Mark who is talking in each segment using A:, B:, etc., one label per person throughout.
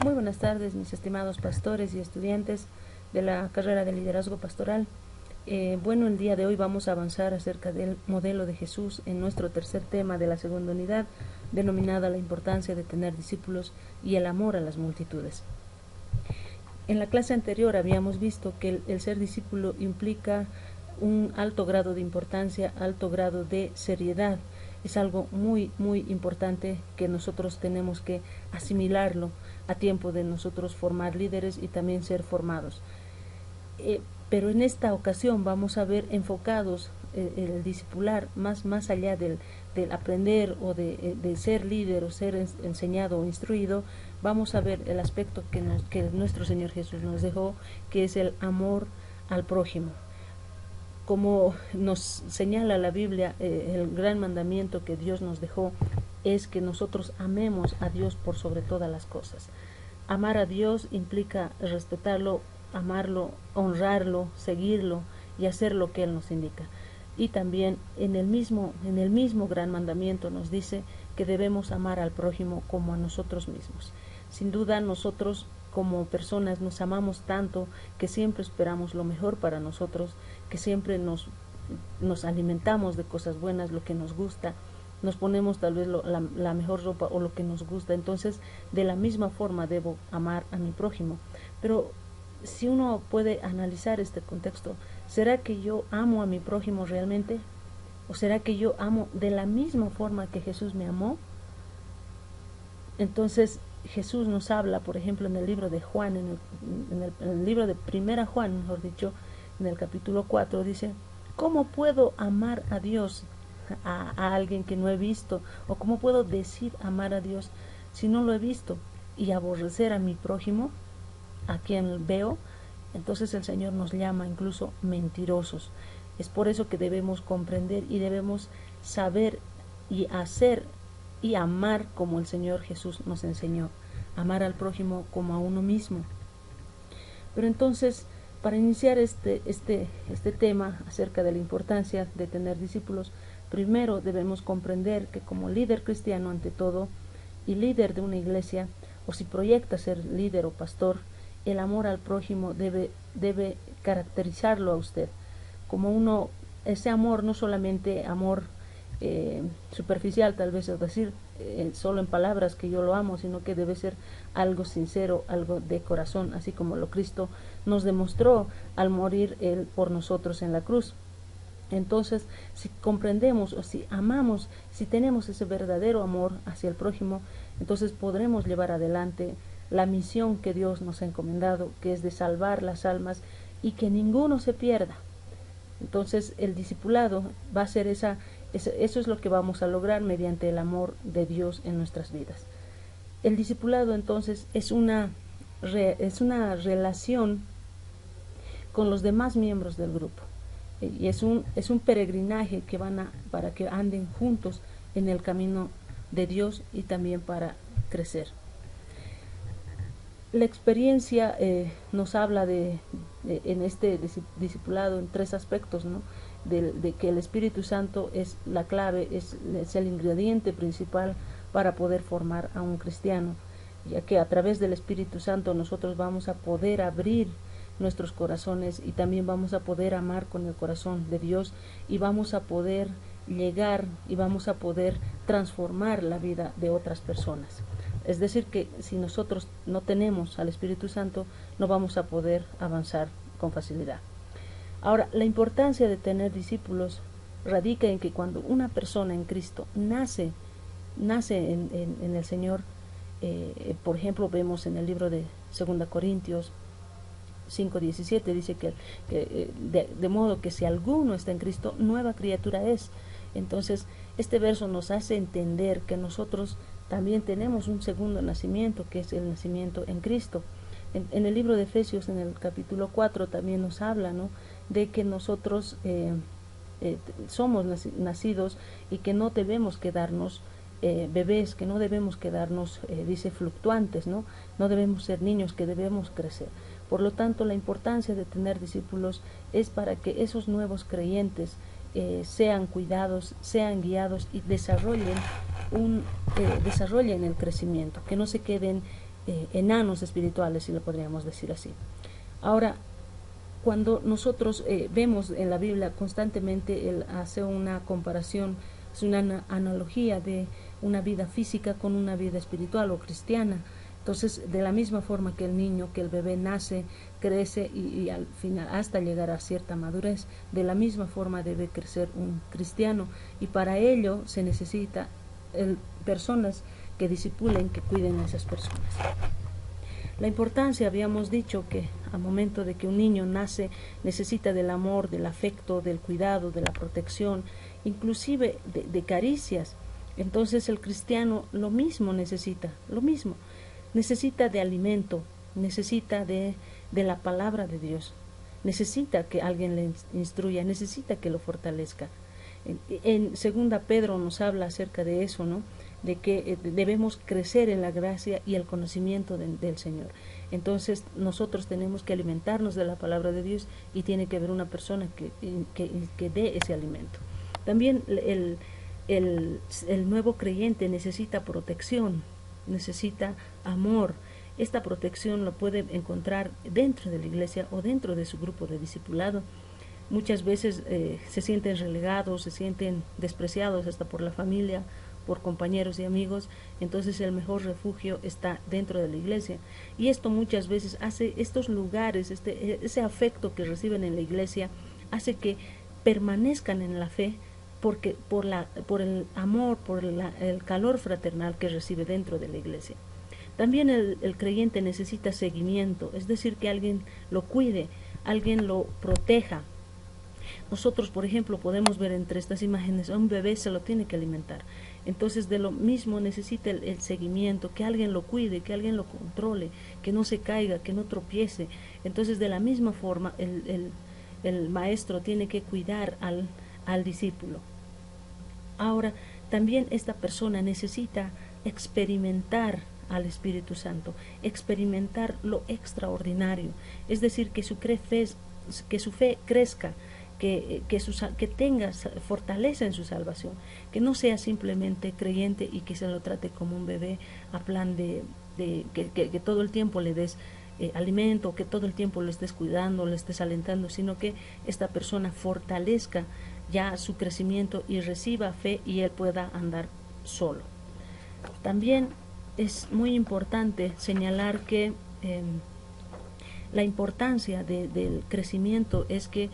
A: Muy buenas tardes, mis estimados pastores y estudiantes de la carrera de liderazgo pastoral. El día de hoy vamos a avanzar acerca del modelo de Jesús en nuestro tercer tema de la segunda unidad, denominada la importancia de tener discípulos y el amor a las multitudes. En la clase anterior habíamos visto que el ser discípulo implica un alto grado de importancia, alto grado de seriedad. Es algo muy importante que nosotros tenemos que asimilarlo a tiempo de nosotros formar líderes y también ser formados. Pero en esta ocasión vamos a ver enfocados el discipular más allá del aprender o de ser líder o ser enseñado o instruido. Vamos a ver el aspecto que nuestro Señor Jesús nos dejó, que es el amor al prójimo. Como nos señala la Biblia, el gran mandamiento que Dios nos dejó es que nosotros amemos a Dios por sobre todas las cosas. Amar a Dios implica respetarlo, amarlo, honrarlo, seguirlo y hacer lo que Él nos indica. Y también en el mismo gran mandamiento nos dice que debemos amar al prójimo como a nosotros mismos. Sin duda, nosotros como personas nos amamos tanto que siempre esperamos lo mejor para nosotros, que siempre nos alimentamos de cosas buenas, lo que nos gusta, nos ponemos tal vez la mejor ropa o lo que nos gusta. Entonces, de la misma forma debo amar a mi prójimo. Pero si uno puede analizar este contexto, ¿será que yo amo a mi prójimo realmente? ¿O será que yo amo de la misma forma que Jesús me amó? Entonces, Jesús nos habla, por ejemplo, en el libro de Juan, en el libro de Primera Juan, mejor dicho, en el capítulo 4, dice: ¿cómo puedo amar a Dios, a alguien que no he visto? ¿O cómo puedo decir amar a Dios si no lo he visto? Y aborrecer a mi prójimo, a quien veo. Entonces el Señor nos llama incluso mentirosos. Es por eso que debemos comprender y debemos saber y hacer y amar como el Señor Jesús nos enseñó, amar al prójimo como a uno mismo. Pero entonces, para iniciar este tema acerca de la importancia de tener discípulos, primero debemos comprender que como líder cristiano ante todo, y líder de una iglesia, o si proyecta ser líder o pastor, el amor al prójimo debe caracterizarlo a usted. Como ese amor, no solamente amor superficial, tal vez, es decir, solo en palabras que yo lo amo, sino que debe ser algo sincero, algo de corazón, así como lo Cristo nos demostró al morir Él por nosotros en la cruz. Entonces, si comprendemos o si amamos, si tenemos ese verdadero amor hacia el prójimo, entonces podremos llevar adelante la misión que Dios nos ha encomendado, que es de salvar las almas y que ninguno se pierda. Entonces, el discipulado va a ser eso es lo que vamos a lograr mediante el amor de Dios en nuestras vidas. El discipulado, entonces, es una relación con los demás miembros del grupo. Y es un peregrinaje que para que anden juntos en el camino de Dios y también para crecer. La experiencia nos habla en este discipulado en tres aspectos, ¿no? De que el Espíritu Santo es la clave, es el ingrediente principal para poder formar a un cristiano, ya que a través del Espíritu Santo nosotros vamos a poder abrir nuestros corazones y también vamos a poder amar con el corazón de Dios y vamos a poder llegar y vamos a poder transformar la vida de otras personas. Es decir, que si nosotros no tenemos al Espíritu Santo, no vamos a poder avanzar con facilidad. Ahora, la importancia de tener discípulos radica en que cuando una persona en Cristo nace en el Señor, por ejemplo, vemos en el libro de 2 Corintios 5:17, dice que de modo que si alguno está en Cristo, nueva criatura es. Entonces, este verso nos hace entender que nosotros también tenemos un segundo nacimiento, que es el nacimiento en Cristo. En el libro de Efesios, en el capítulo 4, también nos habla, ¿no?, de que nosotros somos nacidos y que no debemos quedarnos bebés, que no debemos quedarnos, dice, fluctuantes, ¿no? No debemos ser niños, que debemos crecer. Por lo tanto, la importancia de tener discípulos es para que esos nuevos creyentes sean cuidados, sean guiados y desarrollen el crecimiento, que no se queden enanos espirituales, si lo podríamos decir así. Ahora, cuando nosotros vemos en la Biblia constantemente, él hace una comparación, es una analogía de una vida física con una vida espiritual o cristiana. Entonces, de la misma forma que el niño, que el bebé nace, crece y al final hasta llegar a cierta madurez, de la misma forma debe crecer un cristiano, y para ello se necesita personas que discipulen, que cuiden a esas personas. La importancia, habíamos dicho que al momento de que un niño nace necesita del amor, del afecto, del cuidado, de la protección, inclusive de caricias. Entonces el cristiano lo mismo necesita, necesita de alimento, necesita de la palabra de Dios, necesita que alguien le instruya, necesita que lo fortalezca. En segunda Pedro nos habla acerca de eso, ¿no? De que debemos crecer en la gracia y el conocimiento del Señor. Entonces nosotros tenemos que alimentarnos de la palabra de Dios, y tiene que haber una persona que dé ese alimento. También el nuevo creyente necesita protección, necesita amor. Esta protección lo puede encontrar dentro de la iglesia o dentro de su grupo de discipulado. Muchas veces se sienten relegados, se sienten despreciados hasta por la familia, por compañeros y amigos. Entonces el mejor refugio está dentro de la iglesia, y esto muchas veces hace estos lugares, ese afecto que reciben en la iglesia, hace que permanezcan en la fe, porque por el amor, por el calor fraternal que recibe dentro de la iglesia. También el creyente necesita seguimiento, es decir, que alguien lo cuide, alguien lo proteja. Nosotros, por ejemplo, podemos ver entre estas imágenes a un bebé, se lo tiene que alimentar. Entonces, de lo mismo necesita el seguimiento, que alguien lo cuide, que alguien lo controle, que no se caiga, que no tropiece. Entonces, de la misma forma, el maestro tiene que cuidar al discípulo. Ahora, también esta persona necesita experimentar al Espíritu Santo, experimentar lo extraordinario, es decir, que su fe crezca, que tenga fortaleza en su salvación, que no sea simplemente creyente y que se lo trate como un bebé a plan que todo el tiempo le des alimento, que todo el tiempo lo estés cuidando, le estés alentando, sino que esta persona fortalezca ya su crecimiento y reciba fe, y él pueda andar solo. También es muy importante señalar que la importancia del crecimiento es que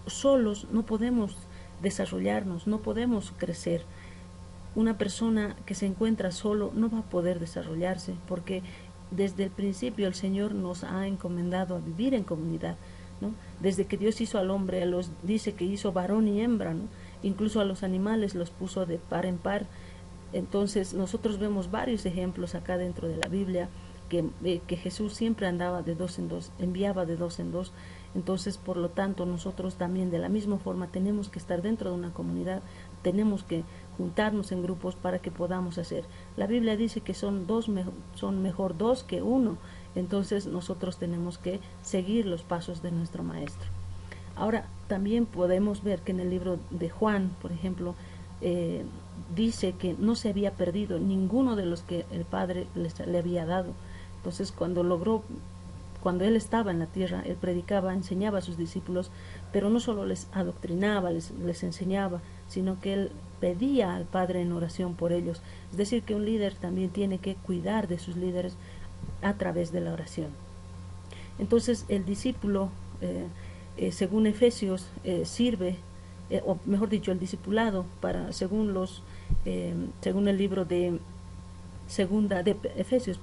A: solos no podemos desarrollarnos, no podemos crecer. Una persona que se encuentra solo no va a poder desarrollarse, porque desde el principio el Señor nos ha encomendado a vivir en comunidad, ¿no? Desde que Dios hizo al hombre, dice que hizo varón y hembra, ¿no? Incluso a los animales los puso de par en par. Entonces nosotros vemos varios ejemplos acá dentro de la Biblia, que Jesús siempre andaba de dos en dos, enviaba de dos en dos. Entonces, por lo tanto, nosotros también de la misma forma tenemos que estar dentro de una comunidad, tenemos que juntarnos en grupos para que podamos hacer. La Biblia dice que son mejor dos que uno. Entonces nosotros tenemos que seguir los pasos de nuestro Maestro. Ahora, también podemos ver que en el libro de Juan, por ejemplo, dice que no se había perdido ninguno de los que el Padre le había dado. Entonces, cuando él estaba en la tierra, él predicaba, enseñaba a sus discípulos, pero no solo les adoctrinaba, les enseñaba, sino que él pedía al Padre en oración por ellos. Es decir, que un líder también tiene que cuidar de sus líderes a través de la oración. Entonces, el discípulo, según Efesios, sirve, o mejor dicho, el discipulado, según el libro de Efesios,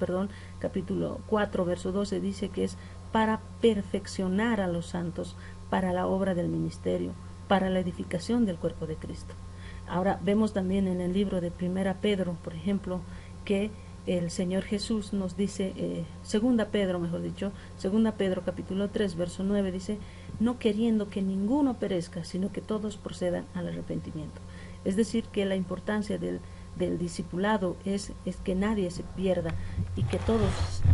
A: capítulo 4, verso 12, dice que es para perfeccionar a los santos para la obra del ministerio, para la edificación del cuerpo de Cristo. Ahora vemos también en el libro de Primera Pedro, por ejemplo, que el Señor Jesús nos dice, Segunda Pedro capítulo 3, verso 9, dice: no queriendo que ninguno perezca, sino que todos procedan al arrepentimiento. Es decir, que la importancia del discipulado es que nadie se pierda, y que todos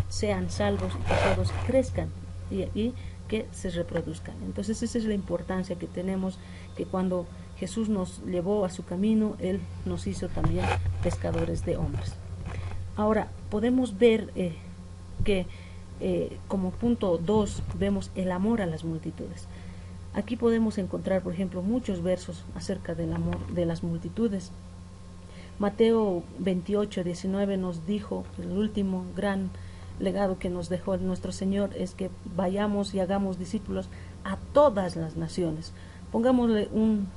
A: sean salvos, y que todos crezcan y que se reproduzcan. Entonces esa es la importancia que tenemos, que cuando Jesús nos llevó a su camino, Él nos hizo también pescadores de hombres. Ahora, podemos ver que como punto 2 vemos el amor a las multitudes. Aquí podemos encontrar, por ejemplo, muchos versos acerca del amor de las multitudes. Mateo 28:19 nos dijo, el último gran legado que nos dejó nuestro Señor es que vayamos y hagamos discípulos a todas las naciones. Pongámosle un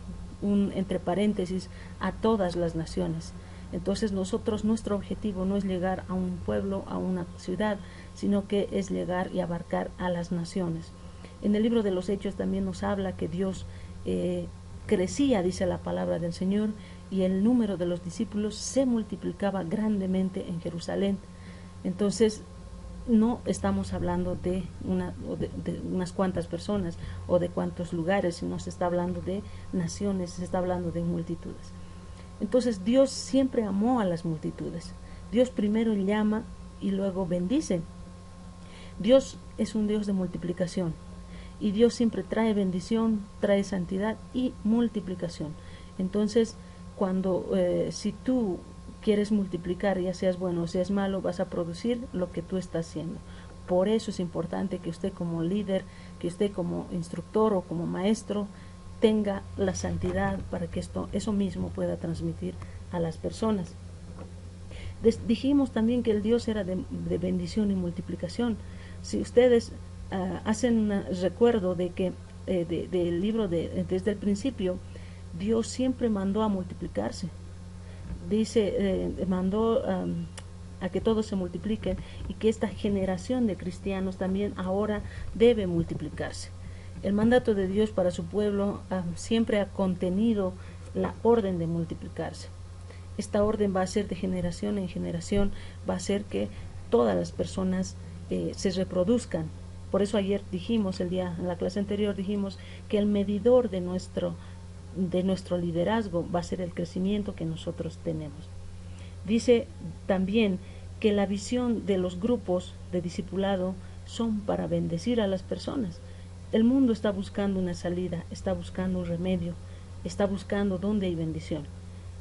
A: entre paréntesis, a todas las naciones. Entonces nuestro objetivo no es llegar a un pueblo, a una ciudad, sino que es llegar y abarcar a las naciones. En el libro de los Hechos también nos habla que Dios crecía, dice la palabra del Señor, y el número de los discípulos se multiplicaba grandemente en Jerusalén. Entonces, no estamos hablando de unas cuantas personas o de cuantos lugares, sino se está hablando de naciones, se está hablando de multitudes. Entonces, Dios siempre amó a las multitudes. Dios primero llama y luego bendice. Dios es un Dios de multiplicación. Y Dios siempre trae bendición, trae santidad y multiplicación. Entonces, si tú quieres multiplicar, ya seas bueno o seas malo, vas a producir lo que tú estás haciendo. Por eso es importante que usted como líder, que usted como instructor o como maestro, tenga la santidad para que eso mismo pueda transmitir a las personas. Dijimos también que el Dios era de bendición y multiplicación. Si ustedes hacen un recuerdo de que del libro desde el principio, Dios siempre mandó a multiplicarse. Dice, mandó a que todos se multipliquen y que esta generación de cristianos también ahora debe multiplicarse. El mandato de Dios para su pueblo siempre ha contenido la orden de multiplicarse. Esta orden va a ser de generación en generación, va a hacer que todas las personas se reproduzcan. Por eso ayer dijimos, en la clase anterior dijimos que el medidor de nuestro liderazgo va a ser el crecimiento que nosotros tenemos. Dice también que la visión de los grupos de discipulado son para bendecir a las personas. El mundo está buscando una salida, está buscando un remedio, está buscando dónde hay bendición.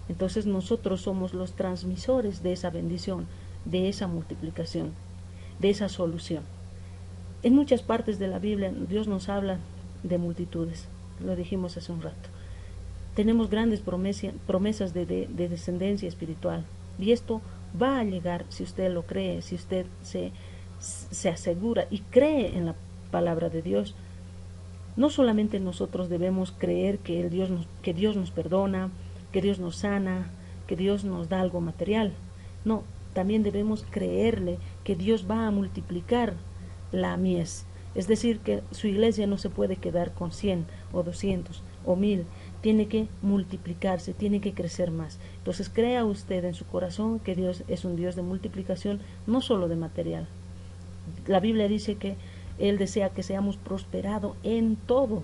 A: Entonces nosotros somos los transmisores de esa bendición, de esa multiplicación, de esa solución. En muchas partes de la Biblia Dios nos habla de multitudes, lo dijimos hace un rato. Tenemos grandes promesas de descendencia espiritual, y esto va a llegar si usted lo cree, si usted se asegura y cree en la palabra de Dios. No solamente nosotros debemos creer que Dios nos perdona, que Dios nos sana, que Dios nos da algo material. No, también debemos creerle que Dios va a multiplicar la mies. Es decir, que su iglesia no se puede quedar con 100 o 200 o 1000. Tiene que multiplicarse, tiene que crecer más. Entonces crea usted en su corazón que Dios es un Dios de multiplicación, no solo de material. La Biblia dice que Él desea que seamos prosperados en todo,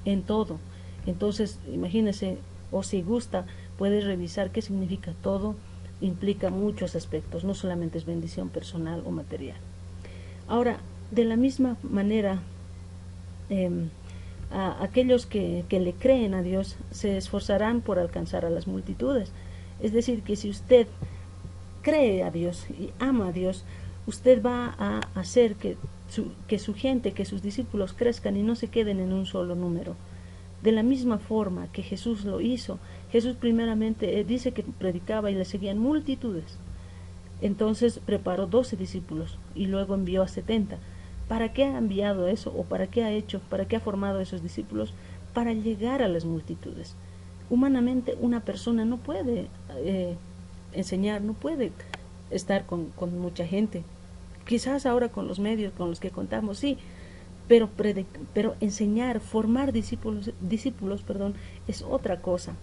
A: en todo. Entonces, imagínese, o si gusta, puede revisar qué significa todo. Implica muchos aspectos, no solamente es bendición personal o material. Ahora, de la misma manera, aquellos que le creen a Dios se esforzarán por alcanzar a las multitudes. Es decir, que si usted cree a Dios y ama a Dios, usted va a hacer que su gente, que sus discípulos crezcan y no se queden en un solo número. De la misma forma que Jesús lo hizo. Jesús primeramente dice que predicaba y le seguían multitudes. Entonces preparó 12 discípulos y luego envió a 70. ¿Para qué ha enviado eso? ¿O para qué ha formado esos discípulos? Para llegar a las multitudes. Humanamente una persona no puede enseñar, no puede estar con mucha gente. Quizás ahora con los medios con los que contamos, sí, pero enseñar, formar discípulos, es otra cosa.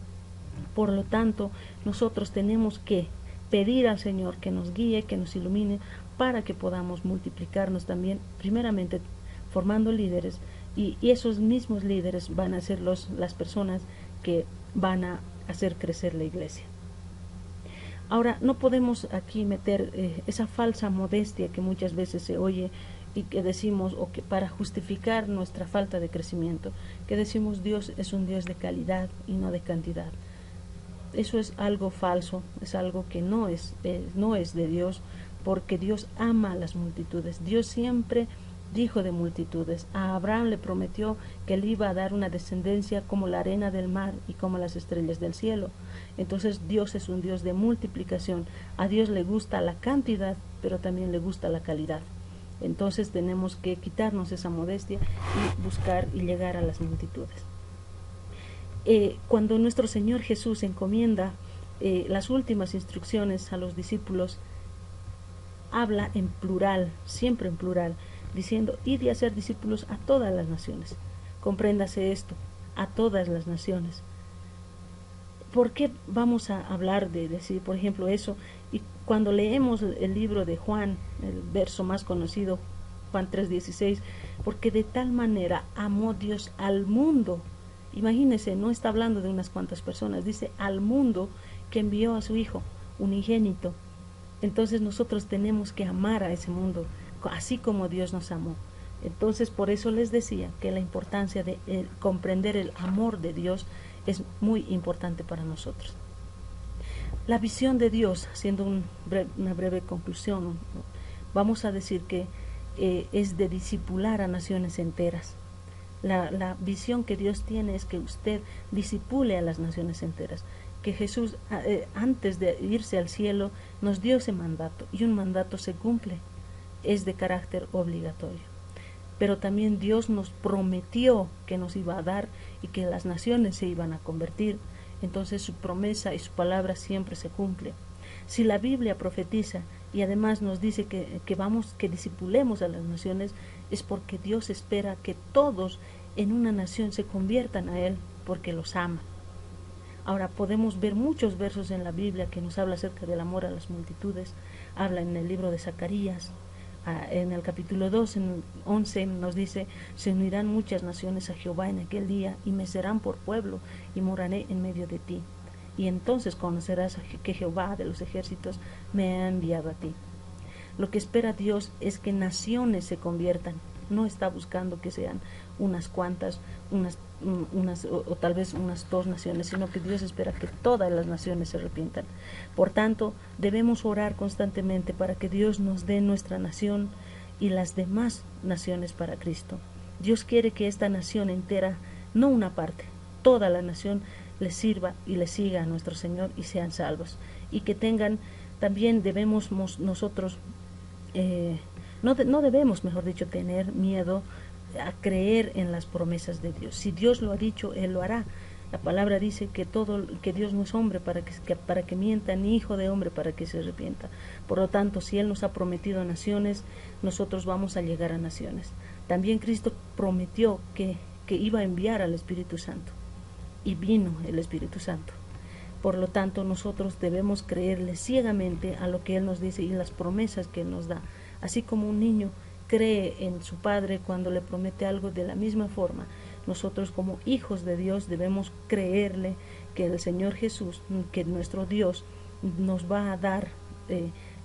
A: Por lo tanto, nosotros tenemos que pedir al Señor que nos guíe, que nos ilumine, para que podamos multiplicarnos también, primeramente formando líderes, y esos mismos líderes van a ser las personas que van a hacer crecer la iglesia. Ahora, no podemos aquí meter esa falsa modestia que muchas veces se oye y que decimos, o que para justificar nuestra falta de crecimiento, que decimos Dios es un Dios de calidad y no de cantidad. eso es algo falso, es algo que no es de Dios, porque Dios ama a las multitudes. Dios siempre dijo de multitudes. A Abraham le prometió que le iba a dar una descendencia como la arena del mar y como las estrellas del cielo. Entonces Dios es un Dios de multiplicación. A Dios le gusta la cantidad, pero también le gusta la calidad. Entonces tenemos que quitarnos esa modestia y buscar y llegar a las multitudes. Cuando nuestro Señor Jesús encomienda las últimas instrucciones a los discípulos, habla en plural, siempre en plural, diciendo: id y hacer discípulos a todas las naciones. Compréndase esto, a todas las naciones. ¿Por qué vamos a hablar de decir, por ejemplo, eso? Y cuando leemos el libro de Juan, el verso más conocido, Juan 3:16, porque de tal manera amó Dios al mundo. Imagínense, no está hablando de unas cuantas personas, dice al mundo, que envió a su Hijo unigénito. Entonces nosotros tenemos que amar a ese mundo, así como Dios nos amó. Entonces por eso les decía que la importancia de comprender el amor de Dios es muy importante para nosotros. La visión de Dios, haciendo una breve conclusión, vamos a decir que es de discipular a naciones enteras. La visión que Dios tiene es que usted discipule a las naciones enteras, que Jesús antes de irse al cielo nos dio ese mandato, y un mandato se cumple, es de carácter obligatorio. Pero también Dios nos prometió que nos iba a dar y que las naciones se iban a convertir. Entonces su promesa y su palabra siempre se cumple. Si la Biblia profetiza y además nos dice que discipulemos a las naciones, es porque Dios espera que todos en una nación se conviertan a Él, porque los ama. Ahora podemos ver muchos versos en la Biblia que nos habla acerca del amor a las multitudes. Habla en el libro de Zacarías, en el capítulo 2, en 11 nos dice: se unirán muchas naciones a Jehová en aquel día, y me serán por pueblo, y moraré en medio de ti. Y entonces conocerás que Jehová de los ejércitos me ha enviado a ti. Lo que espera Dios es que naciones se conviertan. No está buscando que sean unas cuantas, o tal vez unas 2 naciones, sino que Dios espera que todas las naciones se arrepientan. Por tanto, debemos orar constantemente para que Dios nos dé nuestra nación y las demás naciones para Cristo. Dios quiere que esta nación entera, no una parte, toda la nación le sirva y le siga a nuestro Señor y sean salvos. Y que tengan, también debemos nosotros, no debemos, mejor dicho, tener miedo a creer en las promesas de Dios. Si Dios lo ha dicho, Él lo hará. La palabra dice que Dios no es hombre para que mienta, ni hijo de hombre para que se arrepienta. Por lo tanto, si Él nos ha prometido naciones, nosotros vamos a llegar a naciones. También Cristo prometió que iba a enviar al Espíritu Santo, y vino el Espíritu Santo. Por lo tanto, nosotros debemos creerle ciegamente a lo que Él nos dice y las promesas que Él nos da. Así como un niño cree en su padre cuando le promete algo, de la misma forma nosotros como hijos de Dios debemos creerle que el Señor Jesús, que nuestro Dios nos va a dar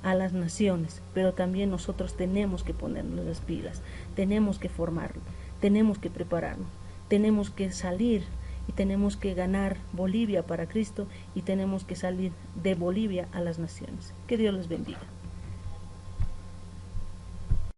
A: a las naciones, pero también nosotros tenemos que ponernos las pilas, tenemos que formarlo, tenemos que prepararnos, tenemos que salir y tenemos que ganar Bolivia para Cristo, y tenemos que salir de Bolivia a las naciones. Que Dios les bendiga.